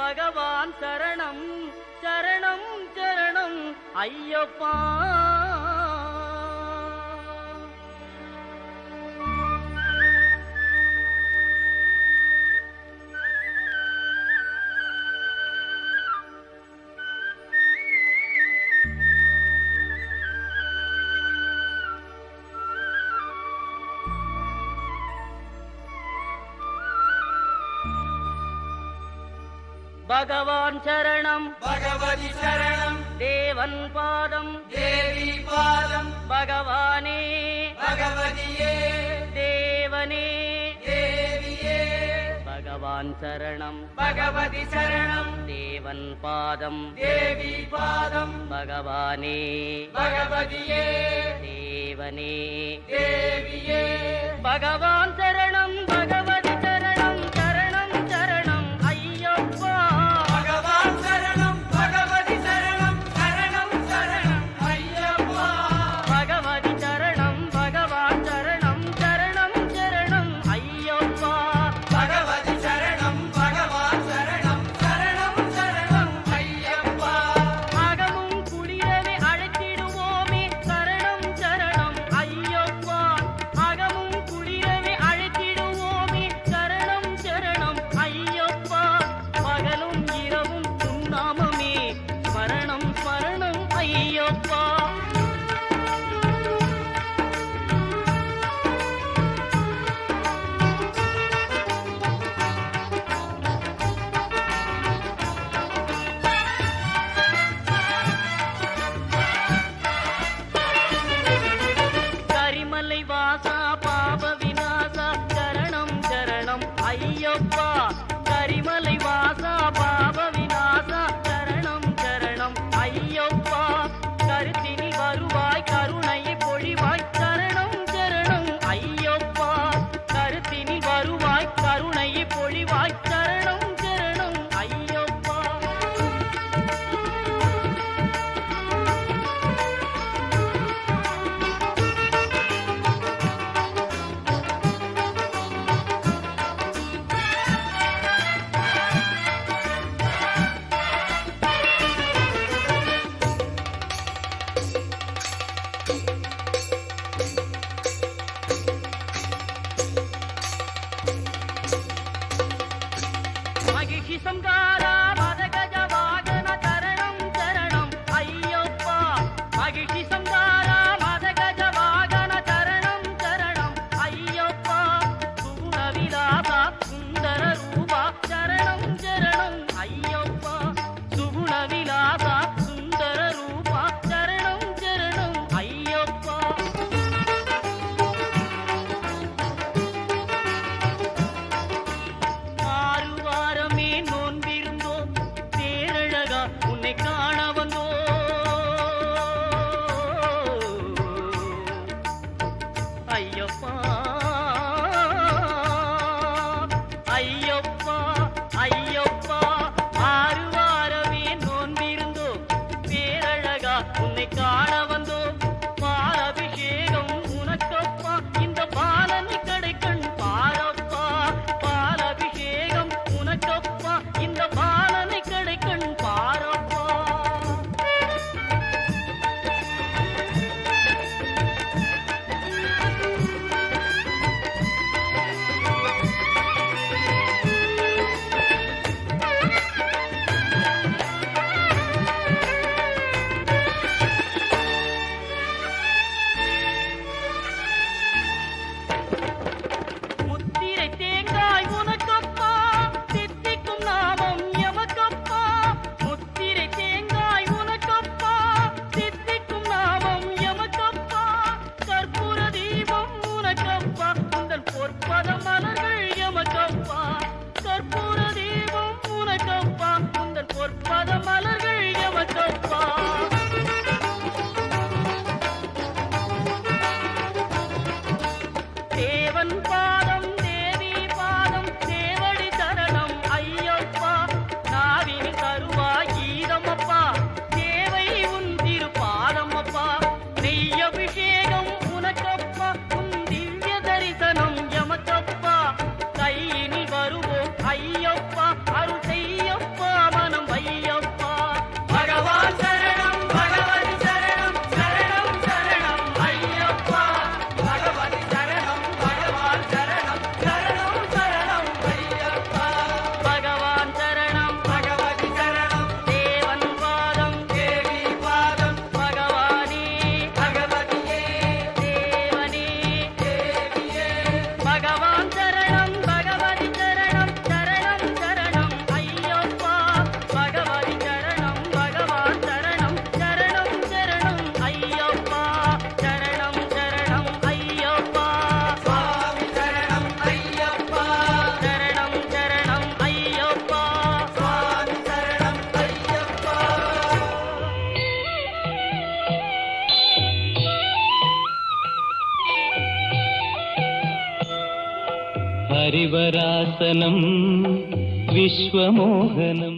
பகவான் சரணம் சரணம் சரணம் ஐயப்பா. பகவான் சரணம் பகவதி சரணம் தேவன் பாதம் தேவி பாதம் பகவானே பகவதியே தேவனே தேவியே. பகவான் சரணம் பகவதி சரணம் தேவன் பாதம் தேவி பாதம் பகவானே பகவதியே தேவனே தேவியே. பகவான் சரணம் பகவதி சரணம் சரணம் சரணம் ஐயப்பா. பகவான் சரணம் பகவதி சரணம் சரணம் சரணம் ஐயப்பா. பகவதி சரணம் பகவான் சரணம் சரணம் சரணம் ஐயப்பா. பகவதி சரணம் பகவான் சரணம் சரணம் சரணம் ஐயப்பா. அகமும் குளிரவே அழைத்திடுவோமே சரணம் சரணம் ஐயப்பா. அகமும் குளிரவே அழைத்திடுவோமே சரணம் சரணம் ஐயப்பா. பகலும் இரவும் உன்னாமமே ஸ்மரணம் ஸ்மரணம் ஐயப்பா. கரிமலை வாசா பாப விநாசா சரணம் சரணம் ஐயப்பா. கரிமலை வாசா பாப விநாசா சரணம் சரணம் ஐயப்பா. கருத்தினி வருவாய் கருணையை பொழிவாய் சரணம் சரணம் ஐயப்பா. கருத்தினி வருவாய் கருணையை பொழிவாய் சரணம் சரணம் ஐயப்பா. மகிஷி சங்காரா மதகஜ வாகன சரணம் சரணம் ஐயப்பா. மகிஷி சங்காரா மதகஜ வாகன சரணம் சரணம் ஐயப்பா. சுகுண விலாசா சுந்தர ரூபா சரணம் சரணம் ஐயப்பா. சுகுண விலாசா சுந்தர ரூபா சரணம் சரணம் ஐயப்பா. ஆறு வாரமே நோன்பிருந்தோம் பேரழகா உன்னை காண வந்தோம் ஐயப்பா ஐயப்பா ஐயப்பா. ஆறு வாரமே நோன்பிருந்தோம் பேரழகா உன்னை காண வந்தோம். பாலபிஷேகம் உனக்கப்பா இந்த பாலனை கடைக்கண் பாரப்பா. பாலபிஷேகம் உனக்கப்பா இந்த பாலனை கடைக்கண் பாரப்பா. हरिवरासनं विश्वमोहनम्